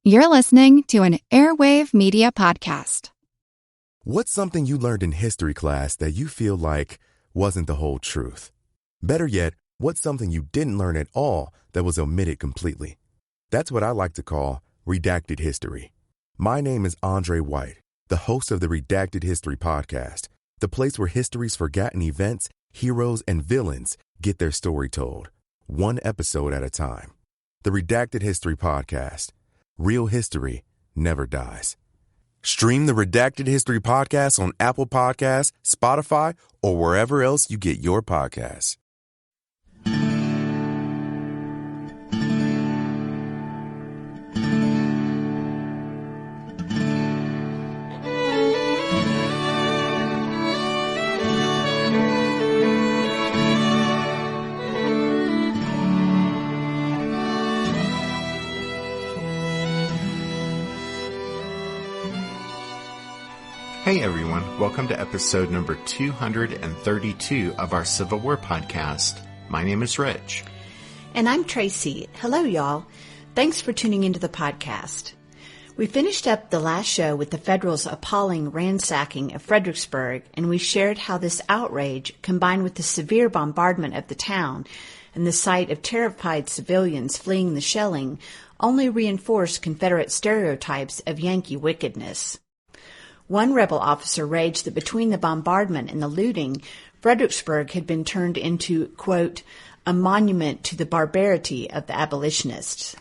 You're listening to an Airwave Media Podcast. What's something you learned in history class that you feel like wasn't the whole truth? Better yet, what's something you didn't learn at all that was omitted completely? That's what I like to call redacted history. My name is Andre White, the host of the Redacted History Podcast, the place where history's forgotten events, heroes, and villains get their story told, one episode at a time. The Redacted History Podcast. Real history never dies. Stream the Redacted History Podcast on Apple Podcasts, Spotify, or wherever else you get your podcasts. Hey everyone, welcome to episode number 232 of our Civil War podcast. My name is Rich. And I'm Tracy. Hello y'all. Thanks for tuning into the podcast. We finished up the last show with the Federals' appalling ransacking of Fredericksburg, and we shared how this outrage, combined with the severe bombardment of the town and the sight of terrified civilians fleeing the shelling, only reinforced Confederate stereotypes of Yankee wickedness. One rebel officer raged that between the bombardment and the looting, Fredericksburg had been turned into, quote, a monument to the barbarity of the abolitionists.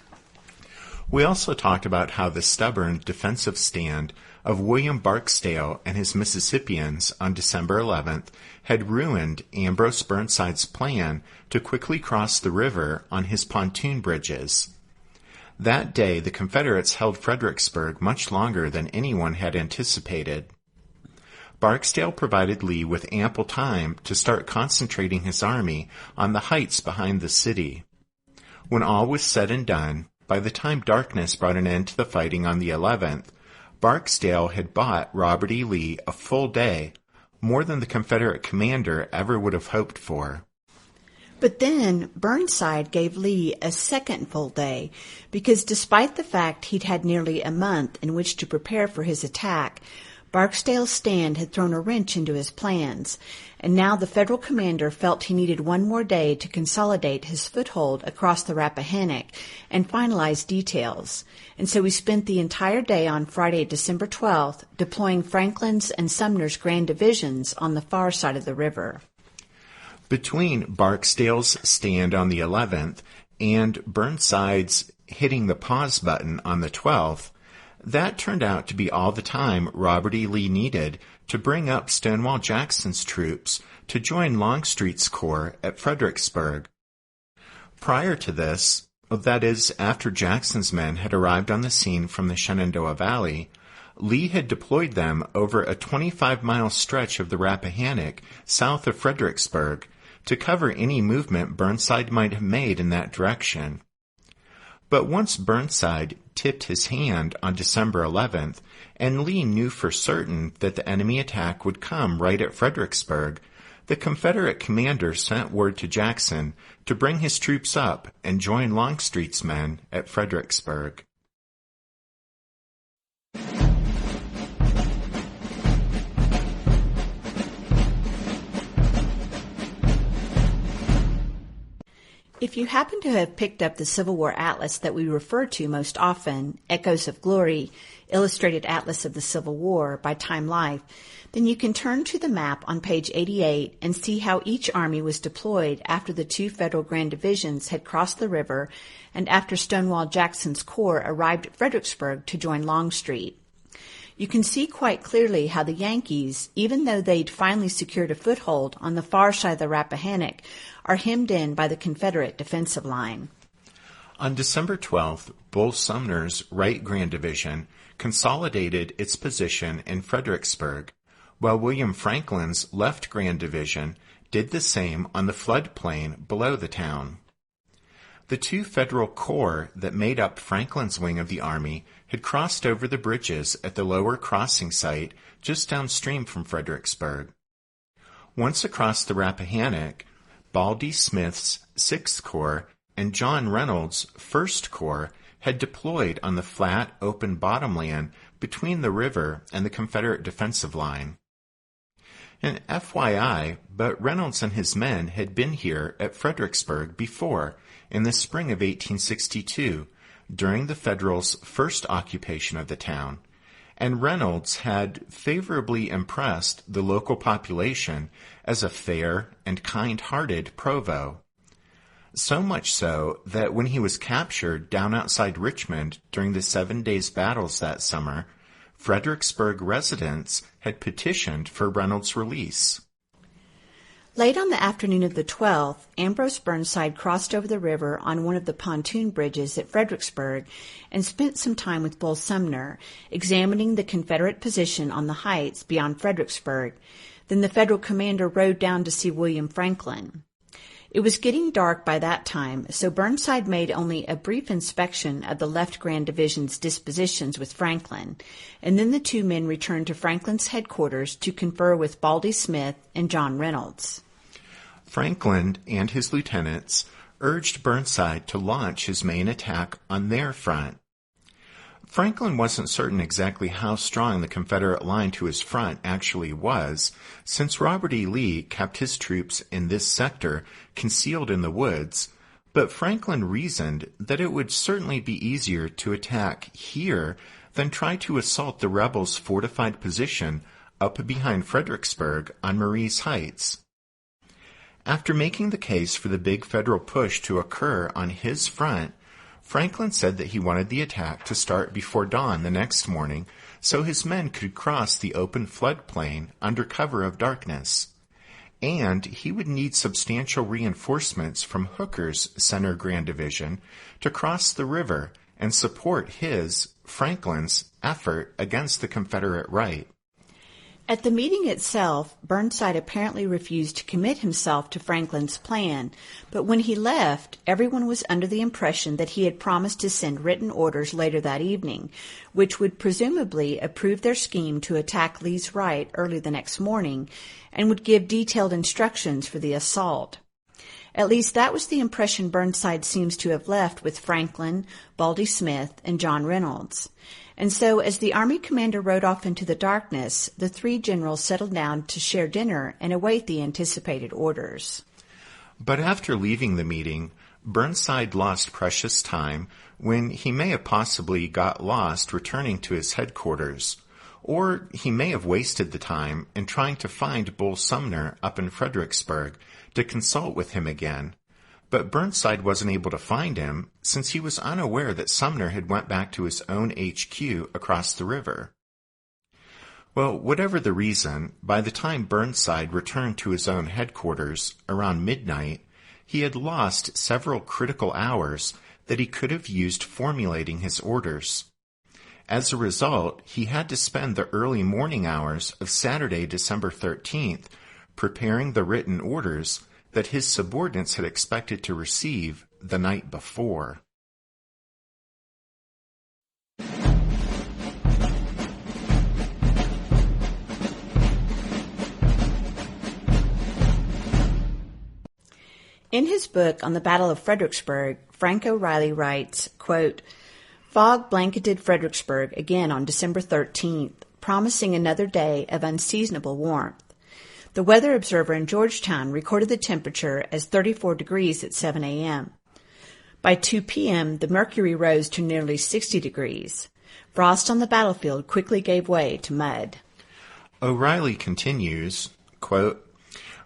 We also talked about how the stubborn defensive stand of William Barksdale and his Mississippians on December 11th had ruined Ambrose Burnside's plan to quickly cross the river on his pontoon bridges. That day, the Confederates held Fredericksburg much longer than anyone had anticipated. Barksdale provided Lee with ample time to start concentrating his army on the heights behind the city. When all was said and done, by the time darkness brought an end to the fighting on the 11th, Barksdale had bought Robert E. Lee a full day, more than the Confederate commander ever would have hoped for. But then Burnside gave Lee a second full day because despite the fact he'd had nearly a month in which to prepare for his attack, Barksdale's stand had thrown a wrench into his plans, and now the Federal commander felt he needed one more day to consolidate his foothold across the Rappahannock and finalize details. And so we spent the entire day on Friday, December 12th, deploying Franklin's and Sumner's grand divisions on the far side of the river. Between Barksdale's stand on the 11th and Burnside's hitting the pause button on the 12th, that turned out to be all the time Robert E. Lee needed to bring up Stonewall Jackson's troops to join Longstreet's corps at Fredericksburg. Prior to this, that is, after Jackson's men had arrived on the scene from the Shenandoah Valley, Lee had deployed them over a 25-mile stretch of the Rappahannock south of Fredericksburg to cover any movement Burnside might have made in that direction. But once Burnside tipped his hand on December 11th, and Lee knew for certain that the enemy attack would come right at Fredericksburg, the Confederate commander sent word to Jackson to bring his troops up and join Longstreet's men at Fredericksburg. If you happen to have picked up the Civil War Atlas that we refer to most often, Echoes of Glory, Illustrated Atlas of the Civil War by Time Life, then you can turn to the map on page 88 and see how each army was deployed after the two Federal grand divisions had crossed the river and after Stonewall Jackson's corps arrived at Fredericksburg to join Longstreet. You can see quite clearly how the Yankees, even though they'd finally secured a foothold on the far side of the Rappahannock, are hemmed in by the Confederate defensive line. On December 12th, Bull Sumner's Right Grand Division consolidated its position in Fredericksburg, while William Franklin's Left Grand Division did the same on the floodplain below the town. The two Federal corps that made up Franklin's wing of the Army had crossed over the bridges at the lower crossing site just downstream from Fredericksburg. Once across the Rappahannock, Baldy Smith's 6th Corps and John Reynolds' 1st Corps had deployed on the flat, open bottomland between the river and the Confederate defensive line. And FYI, but Reynolds and his men had been here at Fredericksburg before, in the spring of 1862, during the Federals' first occupation of the town, and Reynolds had favorably impressed the local population as a fair and kind-hearted provost. So much so that when he was captured down outside Richmond during the 7 days battles that summer, Fredericksburg residents had petitioned for Reynolds' release. Late on the afternoon of the 12th, Ambrose Burnside crossed over the river on one of the pontoon bridges at Fredericksburg and spent some time with Bull Sumner, examining the Confederate position on the heights beyond Fredericksburg. Then the Federal commander rode down to see William Franklin. It was getting dark by that time, so Burnside made only a brief inspection of the Left Grand Division's dispositions with Franklin, and then the two men returned to Franklin's headquarters to confer with Baldy Smith and John Reynolds. Franklin and his lieutenants urged Burnside to launch his main attack on their front. Franklin wasn't certain exactly how strong the Confederate line to his front actually was, since Robert E. Lee kept his troops in this sector concealed in the woods, but Franklin reasoned that it would certainly be easier to attack here than try to assault the rebels' fortified position up behind Fredericksburg on Marye's Heights. After making the case for the big Federal push to occur on his front, Franklin said that he wanted the attack to start before dawn the next morning so his men could cross the open floodplain under cover of darkness. And he would need substantial reinforcements from Hooker's Center Grand Division to cross the river and support Franklin's, effort against the Confederate right. At the meeting itself, Burnside apparently refused to commit himself to Franklin's plan, but when he left, everyone was under the impression that he had promised to send written orders later that evening, which would presumably approve their scheme to attack Lee's right early the next morning, and would give detailed instructions for the assault. At least that was the impression Burnside seems to have left with Franklin, Baldy Smith, and John Reynolds. And so, as the Army commander rode off into the darkness, the three generals settled down to share dinner and await the anticipated orders. But after leaving the meeting, Burnside lost precious time when he may have possibly got lost returning to his headquarters, or he may have wasted the time in trying to find Bull Sumner up in Fredericksburg to consult with him again. But Burnside wasn't able to find him since he was unaware that Sumner had went back to his own HQ across the river. Well, whatever the reason, by the time Burnside returned to his own headquarters around midnight, he had lost several critical hours that he could have used formulating his orders. As a result, he had to spend the early morning hours of Saturday, December 13th, preparing the written orders that his subordinates had expected to receive the night before. In his book on the Battle of Fredericksburg, Frank O'Reilly writes, quote, "Fog blanketed Fredericksburg again on December 13th, promising another day of unseasonable warmth. The weather observer in Georgetown recorded the temperature as 34 degrees at 7 a.m. By 2 p.m., the mercury rose to nearly 60 degrees. Frost on the battlefield quickly gave way to mud." O'Reilly continues, quote,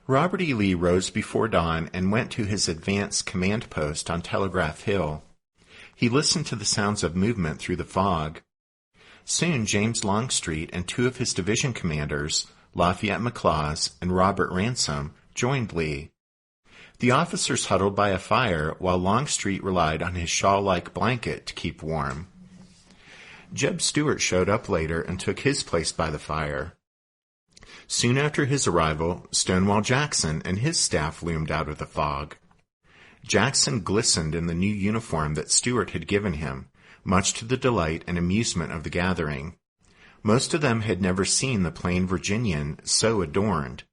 "Robert E. Lee rose before dawn and went to his advance command post on Telegraph Hill. He listened to the sounds of movement through the fog. Soon James Longstreet and two of his division commanders, Lafayette McLaws and Robert Ransom, joined Lee. The officers huddled by a fire while Longstreet relied on his shawl-like blanket to keep warm. Jeb Stuart showed up later and took his place by the fire. Soon after his arrival, Stonewall Jackson and his staff loomed out of the fog. Jackson glistened in the new uniform that Stuart had given him, much to the delight and amusement of the gathering. Most of them had never seen the plain Virginian so adorned.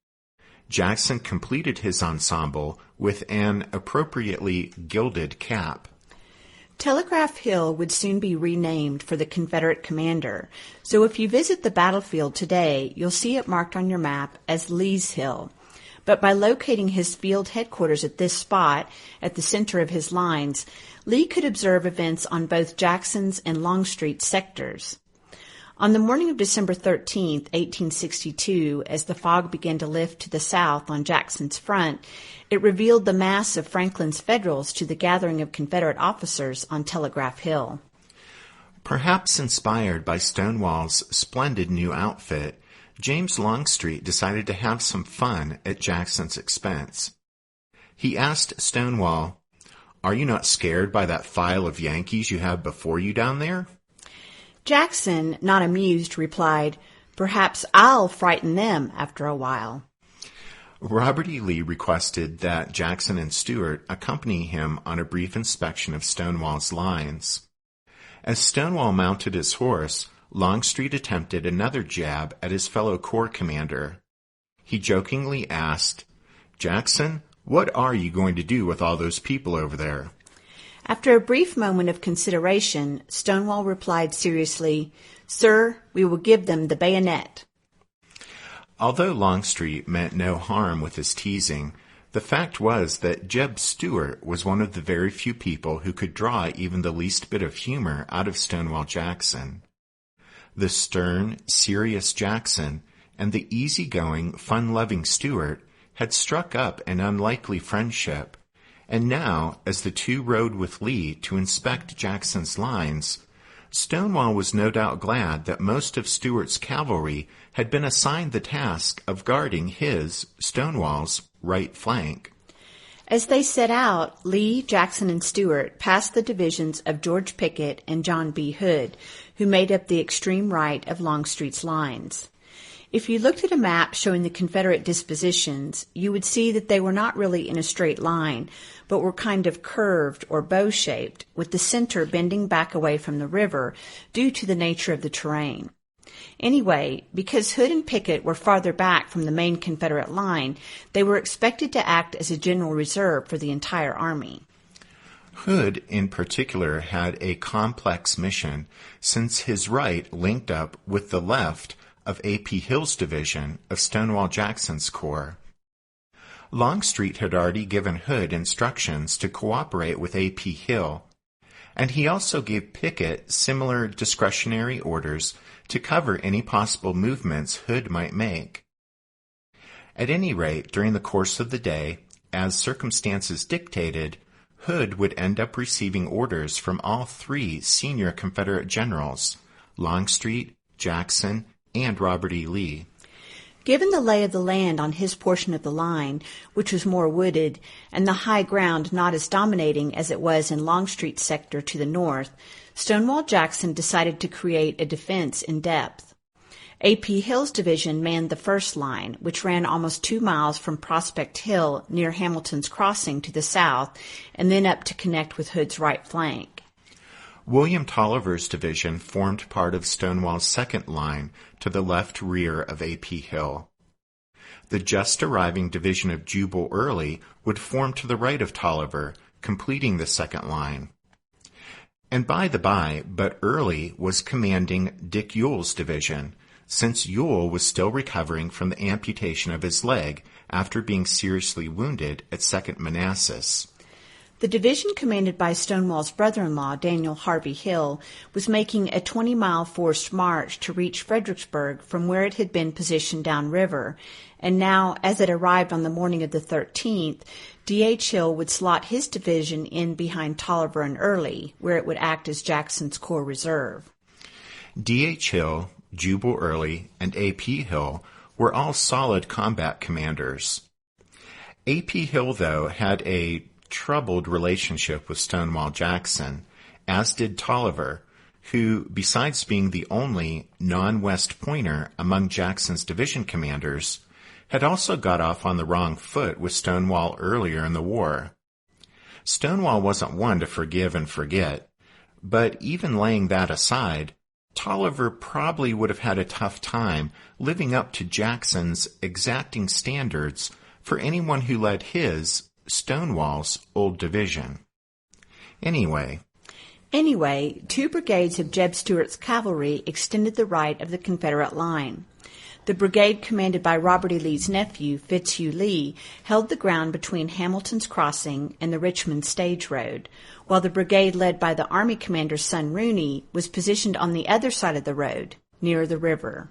Jackson completed his ensemble with an appropriately gilded cap. Telegraph Hill would soon be renamed for the Confederate commander, so if you visit the battlefield today, you'll see it marked on your map as Lee's Hill. But by locating his field headquarters at this spot, at the center of his lines, Lee could observe events on both Jackson's and Longstreet's sectors. On the morning of December 13, 1862, as the fog began to lift to the south on Jackson's front, it revealed the mass of Franklin's Federals to the gathering of Confederate officers on Telegraph Hill. Perhaps inspired by Stonewall's splendid new outfit, James Longstreet decided to have some fun at Jackson's expense. He asked Stonewall, "Are you not scared by that file of Yankees you have before you down there?" Jackson, not amused, replied, "Perhaps I'll frighten them after a while." Robert E. Lee requested that Jackson and Stuart accompany him on a brief inspection of Stonewall's lines. As Stonewall mounted his horse, Longstreet attempted another jab at his fellow corps commander. He jokingly asked, "Jackson, what are you going to do with all those people over there?" After a brief moment of consideration, Stonewall replied seriously, "Sir, we will give them the bayonet." Although Longstreet meant no harm with his teasing, the fact was that Jeb Stuart was one of the very few people who could draw even the least bit of humor out of Stonewall Jackson. The stern, serious Jackson and the easygoing, fun-loving Stuart had struck up an unlikely friendship, and now, as the two rode with Lee to inspect Jackson's lines, Stonewall was no doubt glad that most of Stuart's cavalry had been assigned the task of guarding his, Stonewall's, right flank. As they set out, Lee, Jackson, and Stuart passed the divisions of George Pickett and John B. Hood, who made up the extreme right of Longstreet's lines. If you looked at a map showing the Confederate dispositions, you would see that they were not really in a straight line, but were kind of curved or bow-shaped, with the center bending back away from the river due to the nature of the terrain. Anyway, because Hood and Pickett were farther back from the main Confederate line, they were expected to act as a general reserve for the entire army. Hood, in particular, had a complex mission, since his right linked up with the left of A.P. Hill's division of Stonewall Jackson's corps. Longstreet had already given Hood instructions to cooperate with A.P. Hill, and he also gave Pickett similar discretionary orders to cover any possible movements Hood might make. At any rate, during the course of the day, as circumstances dictated, Hood would end up receiving orders from all three senior Confederate generals, Longstreet, Jackson, and Robert E. Lee. Given the lay of the land on his portion of the line, which was more wooded, and the high ground not as dominating as it was in Longstreet's sector to the north, Stonewall Jackson decided to create a defense in depth. A.P. Hill's division manned the first line, which ran almost 2 miles from Prospect Hill near Hamilton's Crossing to the south, and then up to connect with Hood's right flank. William Tolliver's division formed part of Stonewall's second line to the left rear of A.P. Hill. The just-arriving division of Jubal Early would form to the right of Tolliver, completing the second line. And by the by, but Early was commanding Dick Ewell's division, since Ewell was still recovering from the amputation of his leg after being seriously wounded at 2nd Manassas. The division commanded by Stonewall's brother-in-law, Daniel Harvey Hill, was making a 20-mile forced march to reach Fredericksburg from where it had been positioned downriver, and now, as it arrived on the morning of the 13th, D.H. Hill would slot his division in behind Tolliver and Early, where it would act as Jackson's corps reserve. D.H. Hill, Jubal Early, and A.P. Hill were all solid combat commanders. A.P. Hill, though, had a troubled relationship with Stonewall Jackson, as did Tolliver, who, besides being the only non-West Pointer among Jackson's division commanders, had also got off on the wrong foot with Stonewall earlier in the war. Stonewall wasn't one to forgive and forget, but even laying that aside, Tolliver probably would have had a tough time living up to Jackson's exacting standards for anyone who led his, Stonewall's, old division. Anyway, Anyway, 2 brigades of Jeb Stuart's cavalry extended the right of the Confederate line. The brigade commanded by Robert E. Lee's nephew, Fitzhugh Lee, held the ground between Hamilton's Crossing and the Richmond Stage Road, while the brigade led by the Army commander's son Rooney was positioned on the other side of the road, near the river.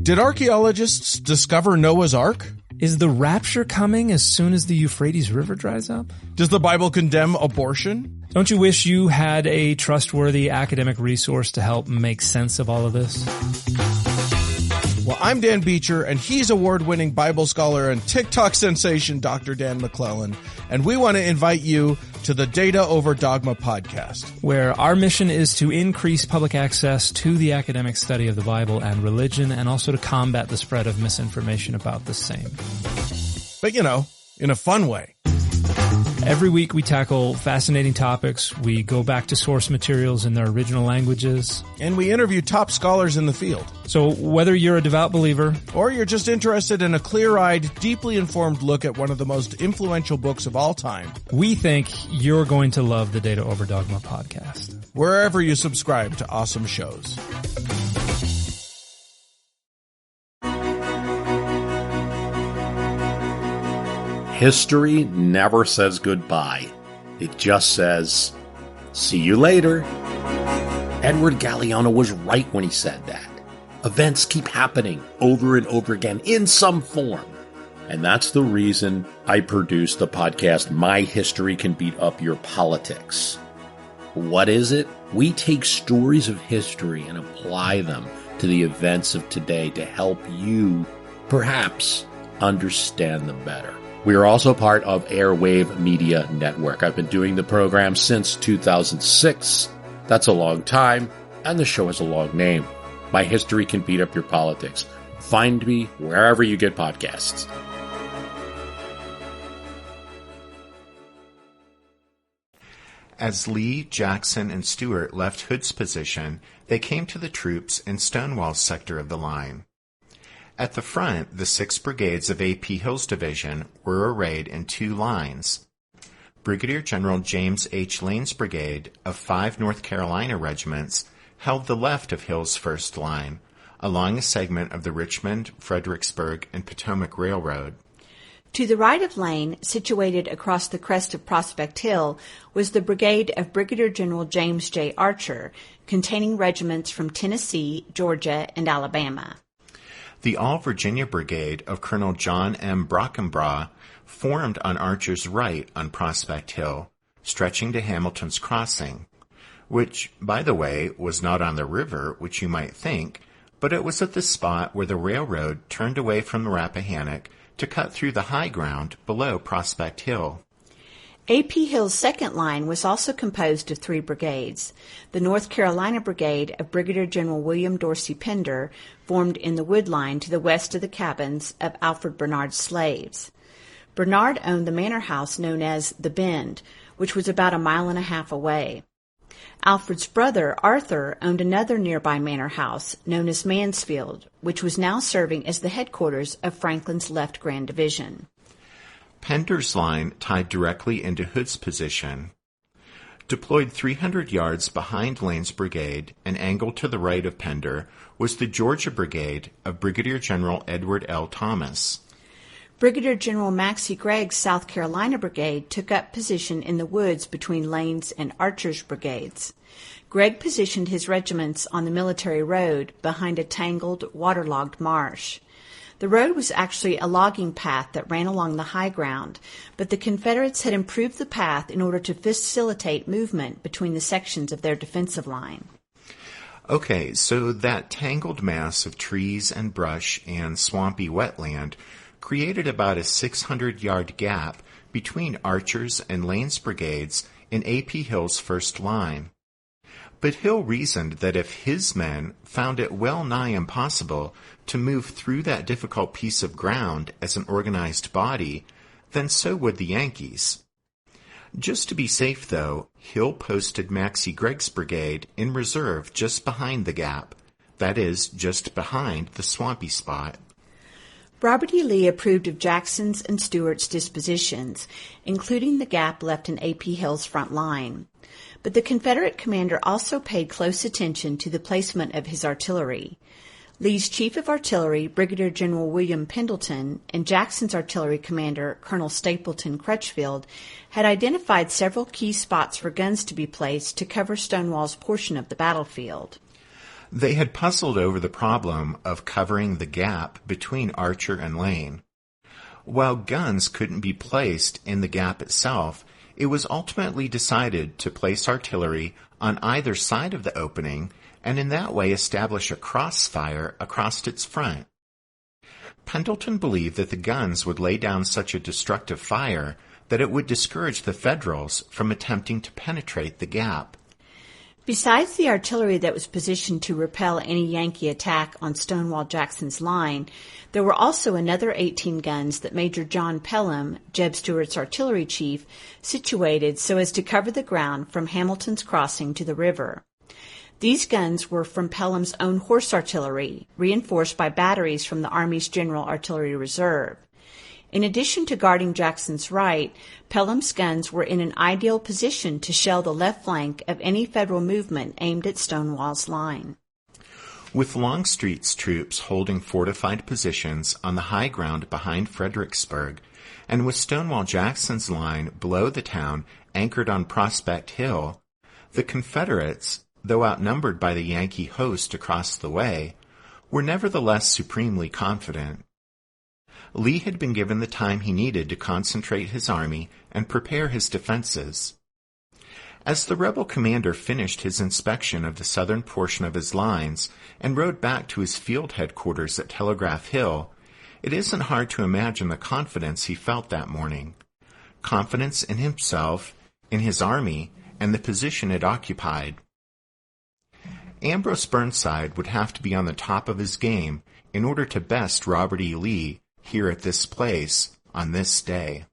Did archaeologists discover Noah's Ark? Is the rapture coming as soon as the Euphrates River dries up? Does the Bible condemn abortion? Don't you wish you had a trustworthy academic resource to help make sense of all of this? Well, I'm Dan Beecher, and he's award-winning Bible scholar and TikTok sensation Dr. Dan McClellan, and we want to invite you to the Data Over Dogma podcast, where our mission is to increase public access to the academic study of the Bible and religion, and also to combat the spread of misinformation about the same. But, in a fun way. Every week we tackle fascinating topics. We go back to source materials in their original languages. And we interview top scholars in the field. So whether you're a devout believer, or you're just interested in a clear-eyed, deeply informed look at one of the most influential books of all time, we think you're going to love the Data Over Dogma podcast. Wherever you subscribe to awesome shows. History never says goodbye. It just says, see you later. Edward Galeano was right when he said that. Events keep happening over and over again in some form. And that's the reason I produced the podcast, My History Can Beat Up Your Politics. What is it? We take stories of history and apply them to the events of today to help you, perhaps, understand them better. We are also part of Airwave Media Network. I've been doing the program since 2006. That's a long time, and the show has a long name. My History Can Beat Up Your Politics. Find me wherever you get podcasts. As Lee, Jackson, and Stuart left Hood's position, they came to the troops in Stonewall's sector of the line. At the front, the 6 brigades of A.P. Hill's division were arrayed in 2 lines. Brigadier General James H. Lane's brigade of 5 North Carolina regiments held the left of Hill's first line, along a segment of the Richmond, Fredericksburg, and Potomac Railroad. To the right of Lane, situated across the crest of Prospect Hill, was the brigade of Brigadier General James J. Archer, containing regiments from Tennessee, Georgia, and Alabama. The All-Virginia Brigade of Colonel John M. Brockenbrough formed on Archer's right on Prospect Hill, stretching to Hamilton's Crossing, which, by the way, was not on the river, which you might think, but it was at the spot where the railroad turned away from the Rappahannock to cut through the high ground below Prospect Hill. A.P. Hill's second line was also composed of 3 brigades. The North Carolina Brigade of Brigadier General William Dorsey Pender formed in the wood line to the west of the cabins of Alfred Bernard's slaves. Bernard owned the manor house known as the Bend, which was about 1.5 miles away. Alfred's brother, Arthur, owned another nearby manor house known as Mansfield, which was now serving as the headquarters of Franklin's Left Grand Division. Pender's line tied directly into Hood's position. Deployed 300 yards behind Lane's brigade and angled to the right of Pender was the Georgia Brigade of Brigadier General Edward L. Thomas. Brigadier General Maxcy Gregg's South Carolina Brigade took up position in the woods between Lane's and Archer's brigades. Gregg positioned his regiments on the military road behind a tangled, waterlogged marsh. The road was actually a logging path that ran along the high ground, but the Confederates had improved the path in order to facilitate movement between the sections of their defensive line. Okay, so that tangled mass of trees and brush and swampy wetland created about a 600-yard gap between Archer's and Lane's brigades in A.P. Hill's first line. But Hill reasoned that if his men found it well nigh impossible to move through that difficult piece of ground as an organized body, then so would the Yankees. Just to be safe, though, Hill posted Maxcy Gregg's brigade in reserve just behind the gap. that is, just behind the swampy spot. Robert E. Lee approved of Jackson's and Stuart's dispositions, including the gap left in A.P. Hill's front line. But the Confederate commander also paid close attention to the placement of his artillery. Lee's chief of artillery, Brigadier General William Pendleton, and Jackson's artillery commander, Colonel Stapleton Crutchfield, had identified several key spots for guns to be placed to cover Stonewall's portion of the battlefield. They had puzzled over the problem of covering the gap between Archer and Lane. While guns couldn't be placed in the gap itself, it was ultimately decided to place artillery on either side of the opening and in that way establish a crossfire across its front. Pendleton believed that the guns would lay down such a destructive fire that it would discourage the Federals from attempting to penetrate the gap. Besides the artillery that was positioned to repel any Yankee attack on Stonewall Jackson's line, there were also another 18 guns that Major John Pelham, Jeb Stuart's artillery chief, situated so as to cover the ground from Hamilton's Crossing to the river. These guns were from Pelham's own horse artillery, reinforced by batteries from the Army's General Artillery Reserve. In addition to guarding Jackson's right, Pelham's guns were in an ideal position to shell the left flank of any Federal movement aimed at Stonewall's line. With Longstreet's troops holding fortified positions on the high ground behind Fredericksburg, and with Stonewall Jackson's line below the town anchored on Prospect Hill, the Confederates, though outnumbered by the Yankee host across the way, were nevertheless supremely confident. Lee had been given the time he needed to concentrate his army and prepare his defenses. As the rebel commander finished his inspection of the southern portion of his lines and rode back to his field headquarters at Telegraph Hill, it isn't hard to imagine the confidence he felt that morning. Confidence in himself, in his army, and the position it occupied. Ambrose Burnside would have to be on the top of his game in order to best Robert E. Lee here at this place on this day.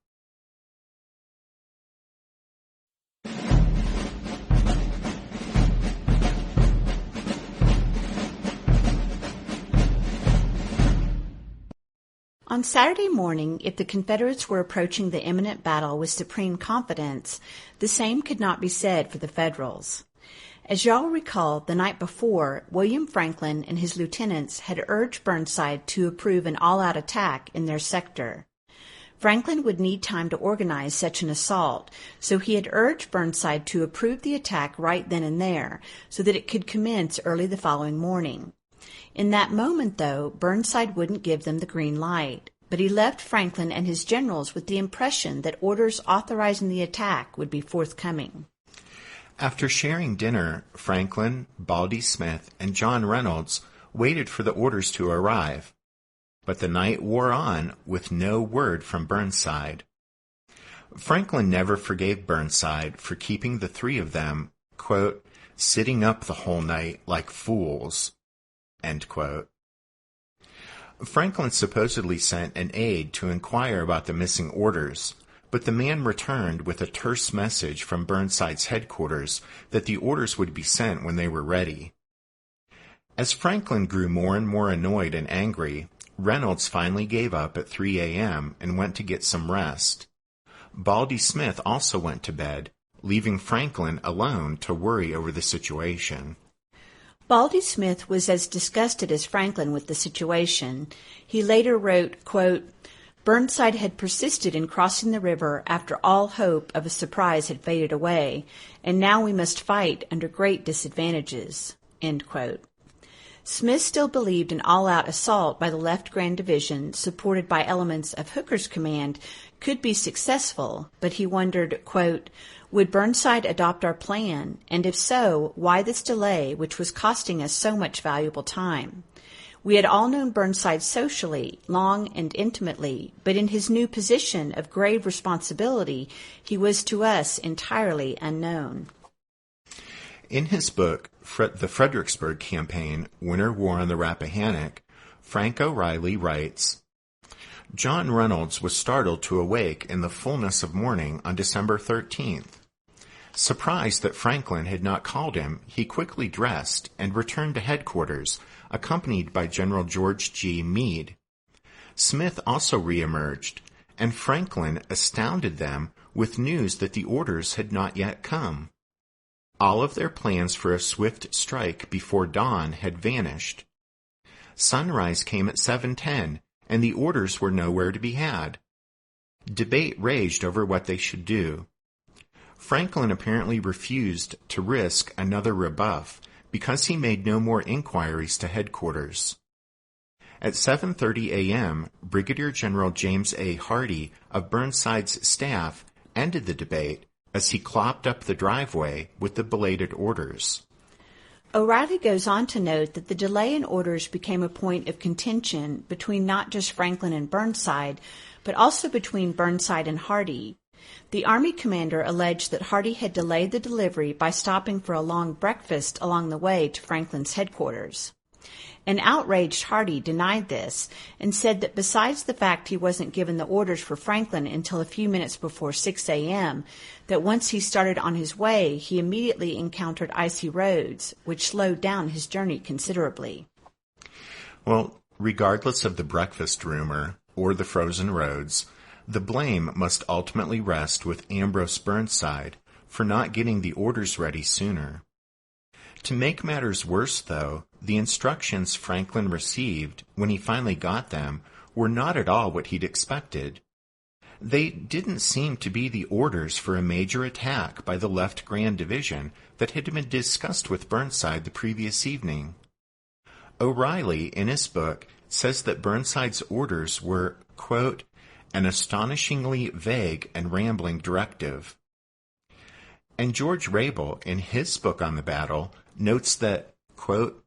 On Saturday morning, if the Confederates were approaching the imminent battle with supreme confidence, the same could not be said for the Federals. As y'all recall, the night before, William Franklin and his lieutenants had urged Burnside to approve an all-out attack in their sector. Franklin would need time to organize such an assault, so he had urged Burnside to approve the attack right then and there, so that it could commence early the following morning. In that moment, though, Burnside wouldn't give them the green light, but he left Franklin and his generals with the impression that orders authorizing the attack would be forthcoming. After sharing dinner, Franklin, Baldy Smith, and John Reynolds waited for the orders to arrive. But the night wore on with no word from Burnside. Franklin never forgave Burnside for keeping the three of them, quote, sitting up the whole night like fools, end quote. Franklin supposedly sent an aide to inquire about the missing orders, but the man returned with a terse message from Burnside's headquarters that the orders would be sent when they were ready. As Franklin grew more and more annoyed and angry, Reynolds finally gave up at 3 a.m. and went to get some rest. Baldy Smith also went to bed, leaving Franklin alone to worry over the situation. Baldy Smith was as disgusted as Franklin with the situation. He later wrote, quote, Burnside had persisted in crossing the river after all hope of a surprise had faded away, and now we must fight under great disadvantages, end quote. Smith still believed an all-out assault by the Left Grand Division, supported by elements of Hooker's command, could be successful, but he wondered, quote, would Burnside adopt our plan, and if so, why this delay, which was costing us so much valuable time? We had all known Burnside socially, long and intimately, but in his new position of grave responsibility, he was to us entirely unknown. In his book, The Fredericksburg Campaign, Winter War on the Rappahannock, Frank O'Reilly writes, John Reynolds was startled to awake in the fullness of morning on December 13th. Surprised that Franklin had not called him, he quickly dressed and returned to headquarters, accompanied by General George G. Meade. Smith also reemerged, and Franklin astounded them with news that the orders had not yet come. All of their plans for a swift strike before dawn had vanished. Sunrise came at 7:10, and the orders were nowhere to be had. Debate raged over what they should do. Franklin apparently refused to risk another rebuff because he made no more inquiries to headquarters. At 7:30 a.m., Brigadier General James A. Hardee of Burnside's staff ended the debate as he clopped up the driveway with the belated orders. O'Reilly goes on to note that the delay in orders became a point of contention between not just Franklin and Burnside, but also between Burnside and Hardee. The Army commander alleged that Hardee had delayed the delivery by stopping for a long breakfast along the way to Franklin's headquarters. An outraged Hardee denied this and said that besides the fact he wasn't given the orders for Franklin until a few minutes before 6 a.m., that once he started on his way, he immediately encountered icy roads, which slowed down his journey considerably. Well, regardless of the breakfast rumor or the frozen roads, the blame must ultimately rest with Ambrose Burnside for not getting the orders ready sooner. To make matters worse, though, the instructions Franklin received when he finally got them were not at all what he'd expected. They didn't seem to be the orders for a major attack by the Left Grand Division that had been discussed with Burnside the previous evening. O'Reilly, in his book, says that Burnside's orders were, quote, an astonishingly vague and rambling directive. And George Rabel, in his book on the battle, notes that, quote,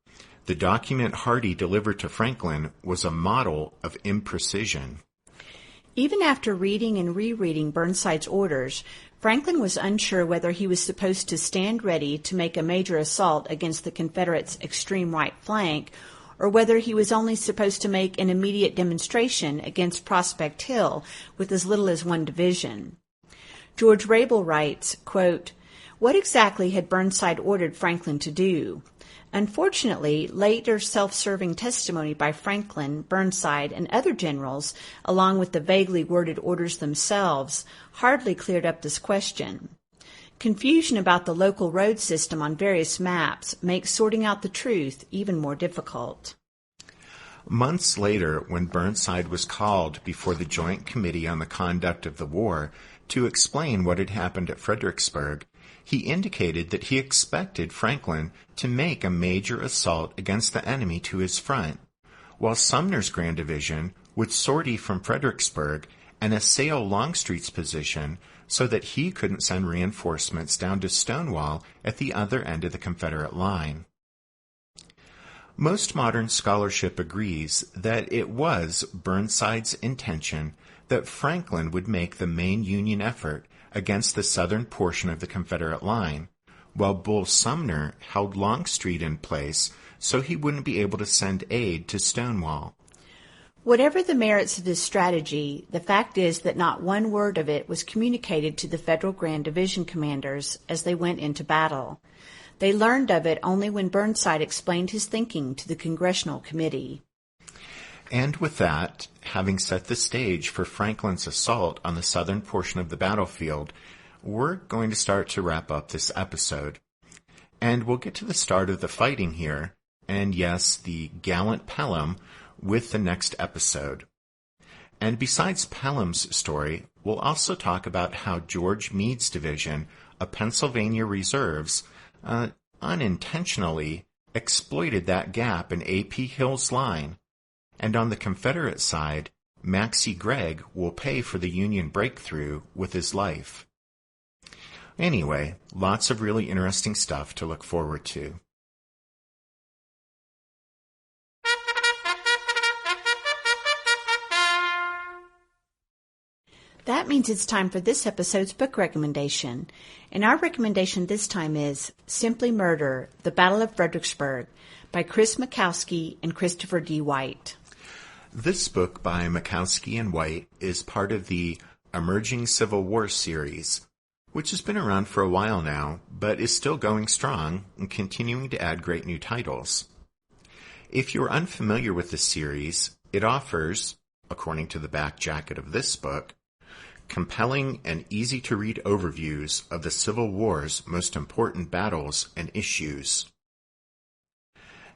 the document Hardee delivered to Franklin was a model of imprecision. Even after reading and rereading Burnside's orders, Franklin was unsure whether he was supposed to stand ready to make a major assault against the Confederates' extreme right flank, or whether he was only supposed to make an immediate demonstration against Prospect Hill with as little as one division. George Rabel writes, quote, what exactly had Burnside ordered Franklin to do? Unfortunately, later self-serving testimony by Franklin, Burnside, and other generals, along with the vaguely worded orders themselves, hardly cleared up this question. Confusion about the local road system on various maps makes sorting out the truth even more difficult. Months later, when Burnside was called before the Joint Committee on the Conduct of the War to explain what had happened at Fredericksburg, he indicated that he expected Franklin to make a major assault against the enemy to his front, while Sumner's Grand Division would sortie from Fredericksburg and assail Longstreet's position so that he couldn't send reinforcements down to Stonewall at the other end of the Confederate line. Most modern scholarship agrees that it was Burnside's intention that Franklin would make the main Union effort against the southern portion of the Confederate line, while Bull Sumner held Longstreet in place so he wouldn't be able to send aid to Stonewall. Whatever the merits of this strategy, the fact is that not one word of it was communicated to the Federal Grand Division commanders as they went into battle. They learned of it only when Burnside explained his thinking to the Congressional Committee. And with that, having set the stage for Franklin's assault on the southern portion of the battlefield, we're going to start to wrap up this episode. And we'll get to the start of the fighting here, and yes, the gallant Pelham, with the next episode. And besides Pelham's story, we'll also talk about how George Meade's division of Pennsylvania Reserves unintentionally exploited that gap in A.P. Hill's line. And on the Confederate side, Maxcy Gregg will pay for the Union breakthrough with his life. Anyway, lots of really interesting stuff to look forward to. That means it's time for this episode's book recommendation. And our recommendation this time is Simply Murder, The Battle of Fredericksburg by Chris Makowski and Christopher D. White. This book by Makowski and White is part of the Emerging Civil War series. which has been around for a while now, but is still going strong and continuing to add great new titles. If you're unfamiliar with this series, it offers, according to the back jacket of this book, compelling and easy-to-read overviews of the Civil War's most important battles and issues.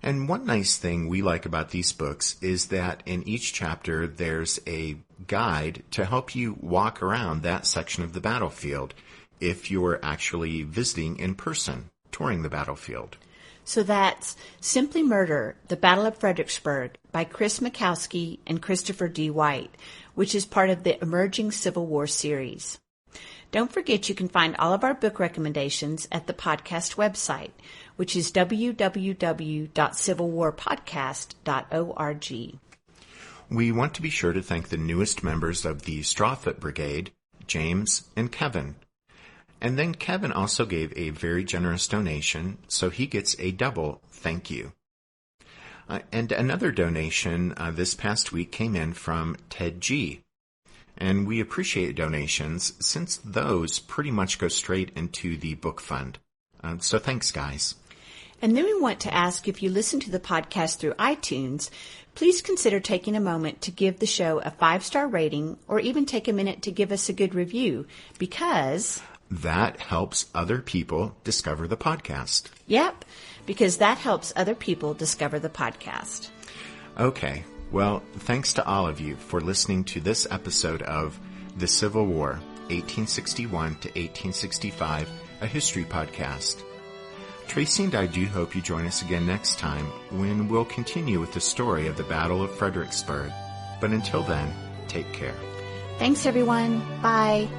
And one nice thing we like about these books is that in each chapter there's a guide to help you walk around that section of the battlefield if you're actually visiting in person, touring the battlefield. So that's Simply Murder, The Battle of Fredericksburg by Chris Makowski and Christopher D. White, which is part of the Emerging Civil War series. Don't forget you can find all of our book recommendations at the podcast website, which is www.civilwarpodcast.org. We want to be sure to thank the newest members of the Strawfoot Brigade, James and Kevin. And then Kevin also gave a very generous donation, so he gets a double thank you. And another donation this past week came in from Ted G. And we appreciate donations since those pretty much go straight into the book fund. So thanks, guys. And then we want to ask, if you listen to the podcast through iTunes, please consider taking a moment to give the show a 5-star rating or even take a minute to give us a good review, because that helps other people discover the podcast. Yep, because that helps other people discover the podcast. Okay, well, thanks to all of you for listening to this episode of The Civil War, 1861 to 1865, a history podcast. Tracy and I do hope you join us again next time when we'll continue with the story of the Battle of Fredericksburg. But until then, take care. Thanks, everyone. Bye.